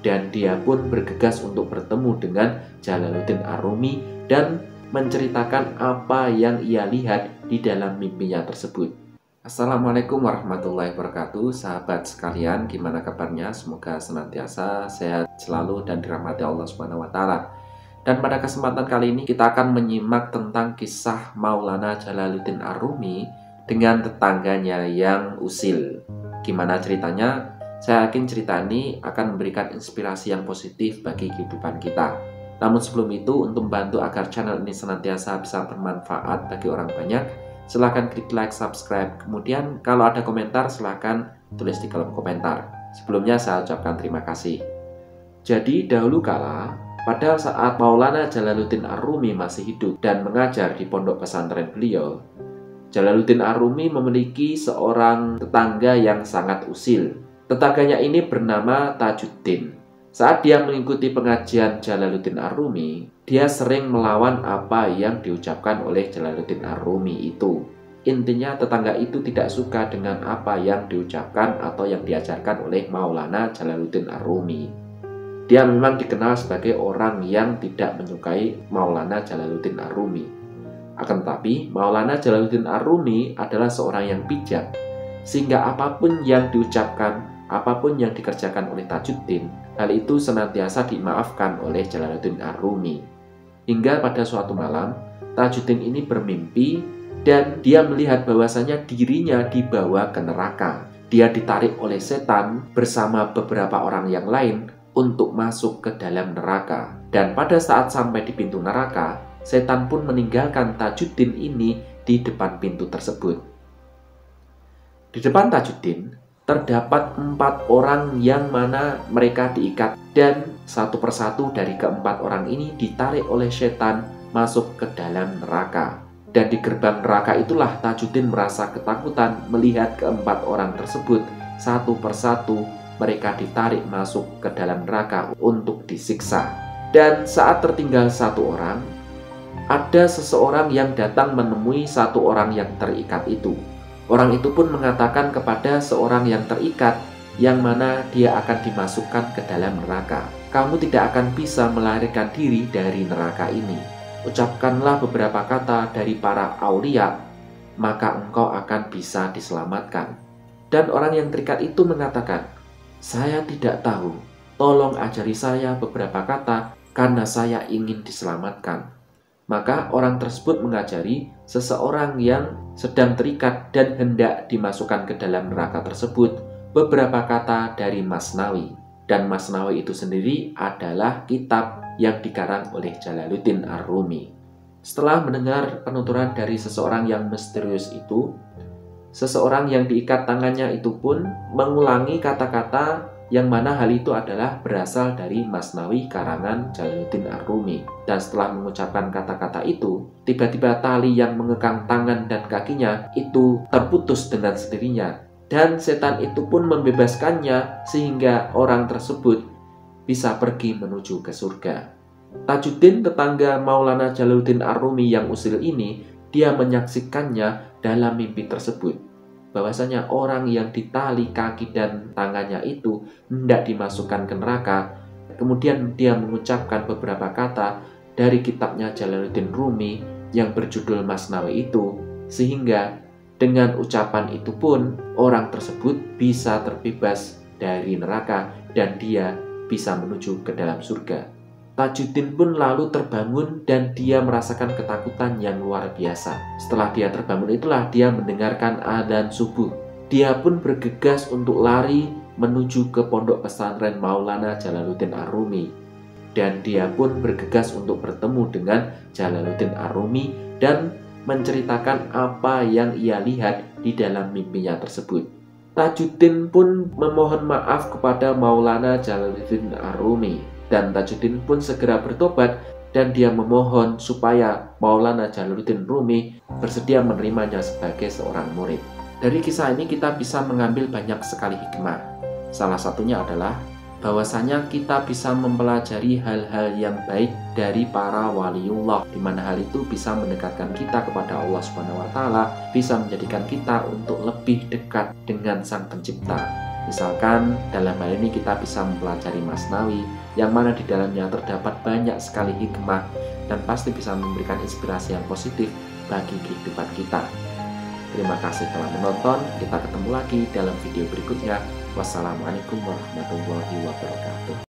dan dia pun bergegas untuk bertemu dengan Jalaluddin Ar-Rumi dan menceritakan apa yang ia lihat di dalam mimpinya tersebut. Assalamualaikum warahmatullahi wabarakatuh, sahabat sekalian, gimana kabarnya? Semoga senantiasa sehat selalu dan dirahmati Allah Subhanahu wa Ta'ala. Dan pada kesempatan kali ini kita akan menyimak tentang kisah Maulana Jalaluddin Ar-Rumi dengan tetangganya yang usil. Gimana ceritanya? Saya yakin cerita ini akan memberikan inspirasi yang positif bagi kehidupan kita. Namun sebelum itu, untuk membantu agar channel ini senantiasa bisa bermanfaat bagi orang banyak, silahkan klik like, subscribe. Kemudian kalau ada komentar, silahkan tulis di kolom komentar. Sebelumnya saya ucapkan terima kasih. Jadi dahulu kala, pada saat Maulana Jalaluddin Ar-Rumi masih hidup dan mengajar di pondok pesantren beliau, Jalaluddin Ar-Rumi memiliki seorang tetangga yang sangat usil. Tetangganya ini bernama Tajuddin. Saat dia mengikuti pengajian Jalaluddin Ar-Rumi, dia sering melawan apa yang diucapkan oleh Jalaluddin Ar-Rumi itu. Intinya tetangga itu tidak suka dengan apa yang diucapkan atau yang diajarkan oleh Maulana Jalaluddin Ar-Rumi. Dia memang dikenal sebagai orang yang tidak menyukai Maulana Jalaluddin Ar-Rumi. Akan tetapi, Maulana Jalaluddin Ar-Rumi adalah seorang yang bijak, sehingga apapun yang diucapkan, apapun yang dikerjakan oleh Tajuddin, hal itu senantiasa dimaafkan oleh Jalaluddin Ar-Rumi. Hingga pada suatu malam, Tajuddin ini bermimpi dan dia melihat bahwasanya dirinya dibawa ke neraka. Dia ditarik oleh setan bersama beberapa orang yang lain untuk masuk ke dalam neraka. Dan pada saat sampai di pintu neraka, setan pun meninggalkan Tajuddin ini di depan pintu tersebut. Di depan Tajuddin terdapat 4 orang yang mana mereka diikat dan satu persatu dari keempat orang ini ditarik oleh setan masuk ke dalam neraka. Dan di gerbang neraka itulah Tajuddin merasa ketakutan melihat keempat orang tersebut satu persatu mereka ditarik masuk ke dalam neraka untuk disiksa. Dan saat tertinggal satu orang, ada seseorang yang datang menemui satu orang yang terikat itu. Orang itu pun mengatakan kepada seorang yang terikat yang mana dia akan dimasukkan ke dalam neraka. Kamu tidak akan bisa melarikan diri dari neraka ini. Ucapkanlah beberapa kata dari para aulia, maka engkau akan bisa diselamatkan. Dan orang yang terikat itu mengatakan, saya tidak tahu, tolong ajari saya beberapa kata karena saya ingin diselamatkan. Maka orang tersebut mengajari seseorang yang sedang terikat dan hendak dimasukkan ke dalam neraka tersebut beberapa kata dari Masnawi. Dan Masnawi itu sendiri adalah kitab yang dikarang oleh Jalaluddin Ar-Rumi. Setelah mendengar penuturan dari seseorang yang misterius itu, seseorang yang diikat tangannya itu pun mengulangi kata-kata yang mana hal itu adalah berasal dari Masnawi karangan Jalaluddin Ar-Rumi. Dan setelah mengucapkan kata-kata itu, tiba-tiba tali yang mengekang tangan dan kakinya itu terputus dengan sendirinya. Dan setan itu pun membebaskannya sehingga orang tersebut bisa pergi menuju ke surga. Tajuddin, tetangga Maulana Jalaluddin Ar-Rumi yang usil ini, dia menyaksikannya dalam mimpi tersebut, bahwasanya orang yang ditali kaki dan tangannya itu hendak dimasukkan ke neraka. Kemudian dia mengucapkan beberapa kata dari kitabnya Jalaluddin Rumi yang berjudul Masnawi itu, sehingga dengan ucapan itu pun orang tersebut bisa terbebas dari neraka dan dia bisa menuju ke dalam surga. Tajuddin pun lalu terbangun dan dia merasakan ketakutan yang luar biasa. Setelah dia terbangun itulah dia mendengarkan adzan subuh. Dia pun bergegas untuk lari menuju ke pondok pesantren Maulana Jalaluddin Ar-Rumi. Dan dia pun bergegas untuk bertemu dengan Jalaluddin Ar-Rumi dan menceritakan apa yang ia lihat di dalam mimpinya tersebut. Tajuddin pun memohon maaf kepada Maulana Jalaluddin Ar-Rumi. Dan Tajuddin pun segera bertobat dan dia memohon supaya Maulana Jalaluddin Rumi bersedia menerimanya sebagai seorang murid. Dari kisah ini kita bisa mengambil banyak sekali hikmah. Salah satunya adalah bahwasanya kita bisa mempelajari hal-hal yang baik dari para waliullah, di mana hal itu bisa mendekatkan kita kepada Allah Subhanahu wa Ta'ala, bisa menjadikan kita untuk lebih dekat dengan Sang Pencipta. Misalkan dalam hal ini kita bisa mempelajari Masnawi, yang mana di dalamnya terdapat banyak sekali hikmah dan pasti bisa memberikan inspirasi yang positif bagi kehidupan kita. Terima kasih telah menonton, kita ketemu lagi dalam video berikutnya. Wassalamualaikum warahmatullahi wabarakatuh.